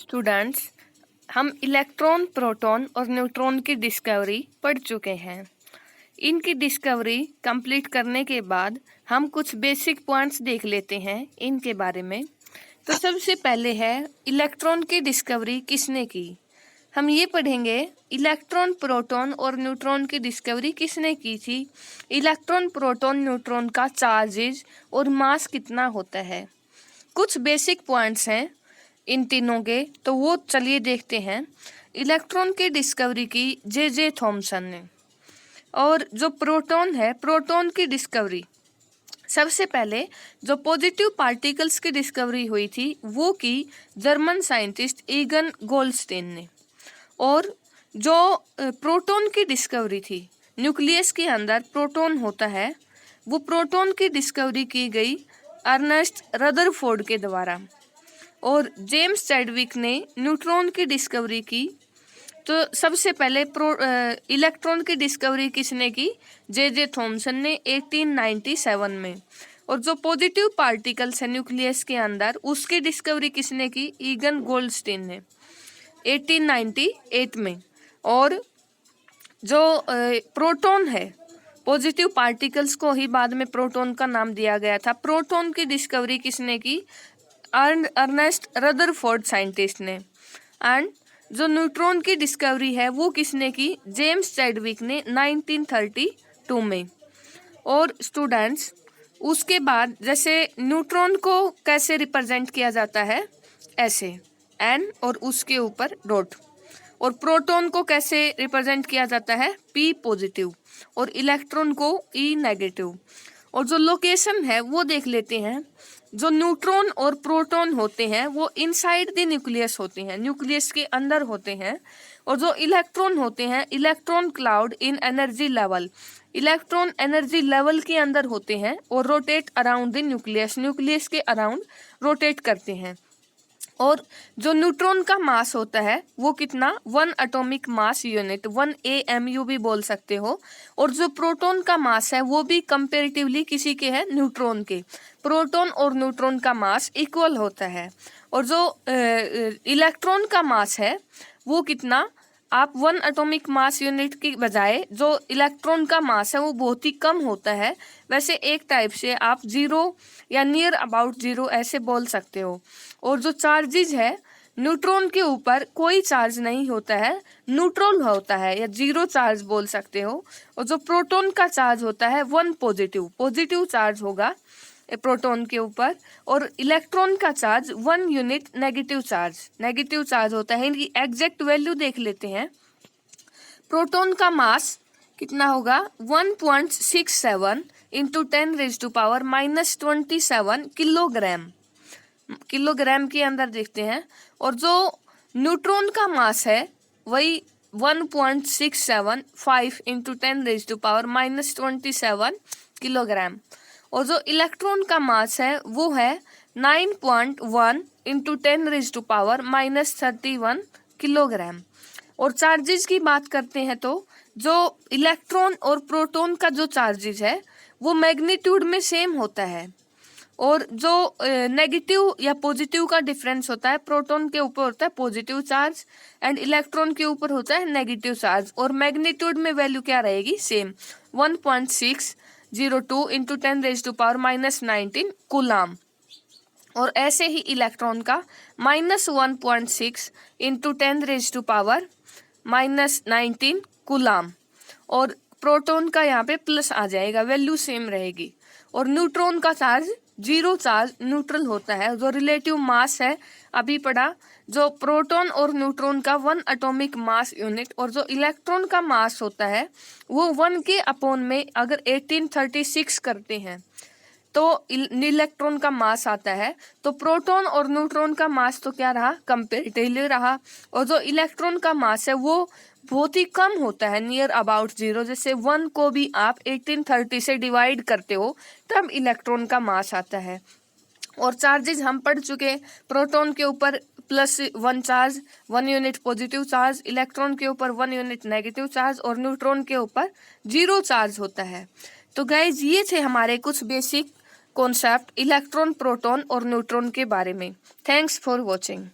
Students, हम electron, proton और neutron की डिस्कवरी पढ़ चुके हैं। इनकी डिस्कवरी कंप्लीट करने के बाद हम कुछ बेसिक पॉइंट्स देख लेते हैं इनके बारे में। तो सबसे पहले है इलेक्ट्रॉन की डिस्कवरी किसने की। हम ये पढ़ेंगे इलेक्ट्रॉन, प्रोटॉन और न्यूट्रॉन की डिस्कवरी किसने की थी। इलेक्ट्रॉन, प्रोटॉन, न्यूट्रॉन का चार्जेज और मास कितना होता है। कुछ बेसिक पॉइंट्स हैं इन तीनों के, तो वो चलिए देखते हैं। इलेक्ट्रॉन की डिस्कवरी की जे थॉमसन ने। और जो प्रोटॉन है, प्रोटॉन की डिस्कवरी सबसे पहले जो पॉजिटिव पार्टिकल्स की डिस्कवरी हुई थी वो की जर्मन साइंटिस्ट ईगन गोल्डस्टीन ने। और जो प्रोटॉन की डिस्कवरी थी, न्यूक्लियस के अंदर प्रोटॉन होता है, वो प्रोटॉन की डिस्कवरी की गई अर्नेस्ट रदरफोर्ड के द्वारा। और जेम्स चैडविक ने न्यूट्रॉन की डिस्कवरी की। तो सबसे पहले इलेक्ट्रॉन की डिस्कवरी किसने की? जे थॉमसन ने 1897 में। और जो पॉजिटिव पार्टिकल्स है न्यूक्लियस के अंदर, उसकी डिस्कवरी किसने की? ईगन गोल्डस्टीन ने 1898 में। और जो प्रोटॉन है, पॉजिटिव पार्टिकल्स को ही बाद में प्रोटॉन का नाम दिया गया था। प्रोटॉन की डिस्कवरी किसने की? अर्नेस्ट रदरफोर्ड साइंटिस्ट ने। एंड जो न्यूट्रॉन की डिस्कवरी है वो किसने की? जेम्स चैडविक ने 1932 में। और स्टूडेंट्स, उसके बाद जैसे न्यूट्रॉन को कैसे रिप्रेजेंट किया जाता है, ऐसे एन और उसके ऊपर डॉट। और प्रोटॉन को कैसे रिप्रेजेंट किया जाता है? P positive. और इलेक्ट्रॉन को ई नेगेटिव। और जो लोकेशन है वो देख लेते हैं। जो न्यूट्रॉन और प्रोटॉन होते हैं वो इनसाइड द न्यूक्लियस होते हैं, न्यूक्लियस के अंदर होते हैं। और जो इलेक्ट्रॉन होते हैं, इलेक्ट्रॉन क्लाउड इन energy level, electron energy level के अंदर होते हैं और rotate around the nucleus, nucleus के अराउंड रोटेट करते हैं। और जो न्यूट्रॉन का मास होता है वो कितना? 1 एटॉमिक मास यूनिट, 1 AMU भी बोल सकते हो। और जो प्रोटॉन का मास है वो भी कंपैरेटिवली किसी के है? न्यूट्रॉन के। प्रोटॉन और न्यूट्रॉन का मास इक्वल होता है। और जो इलेक्ट्रॉन का मास है वो कितना? आप 1 एटॉमिक मास यूनिट की बजाय जो इलेक्ट्रॉन का मास है वो बहुत ही कम होता है। वैसे एक टाइप से आप 0 या नियर अबाउट 0 ऐसे बोल सकते हो। और जो चार्जेज है, न्यूट्रॉन के ऊपर कोई चार्ज नहीं होता है, न्यूट्रल होता है, या 0 चार्ज बोल सकते हो। और जो प्रोटॉन का चार्ज होता है 1 पॉजिटिव, पॉजिटिव चार्ज होगा प्रोटॉन के ऊपर। और इलेक्ट्रॉन का charge 1 unit negative charge, negative charge होता है। इनकी एग्जैक्ट वैल्यू देख लेते हैं। प्रोटॉन का मास कितना होगा? 1.67 इंटू 10⁻⁻27 किलोग्राम, किलोग्राम के अंदर देखते हैं। और जो न्यूट्रॉन का मास है वही 1.675 इंटू 10⁻⁻27 किलोग्राम। और जो इलेक्ट्रॉन का मास है वो है 9.1 इंटू 10⁻31 किलोग्राम। और चार्जेस की बात करते हैं तो जो इलेक्ट्रॉन और प्रोटॉन का जो चार्जेस है वो मैग्नीट्यूड में सेम होता है। और जो नेगेटिव या पॉजिटिव का डिफरेंस होता है, प्रोटॉन के ऊपर होता है पॉजिटिव चार्ज एंड इलेक्ट्रॉन के ऊपर होता है नेगेटिव चार्ज। और मैग्नीट्यूड में वैल्यू क्या रहेगी? Same, 1.602 into 10⁻⁻19 coulomb. और ऐसे ही इलेक्ट्रॉन का -1.6 इंटू 10⁻⁻19 कूलाम। और प्रोटॉन का यहाँ पे प्लस आ जाएगा, वैल्यू सेम रहेगी। और न्यूट्रॉन का चार्ज 0 चार्ज, न्यूट्रल होता है। जो रिलेटिव मास है अभी पढ़ा, जो प्रोटॉन और न्यूट्रॉन का 1 एटॉमिक मास यूनिट। और जो इलेक्ट्रॉन का मास होता है वो 1 के अपॉन में अगर 1836 करते हैं तो इलेक्ट्रॉन का मास आता है। तो प्रोटॉन और न्यूट्रॉन का मास तो क्या रहा? कंपैरेटिवली रहा। और जो इलेक्ट्रॉन का मास है वो बहुत ही कम होता है, नियर अबाउट 0। जैसे 1 को भी आप 1830 से डिवाइड करते हो तब इलेक्ट्रॉन का मास आता है। और चार्जेस हम पढ़ चुके, प्रोटॉन के ऊपर +1 charge, 1 unit positive charge, electron के ऊपर 1 यूनिट नेगेटिव चार्ज और न्यूट्रॉन के ऊपर 0 चार्ज होता है। तो गाइज, ये थे हमारे कुछ बेसिक कॉन्सेप्ट इलेक्ट्रॉन, प्रोटॉन और न्यूट्रॉन के बारे में। Thanks for watching.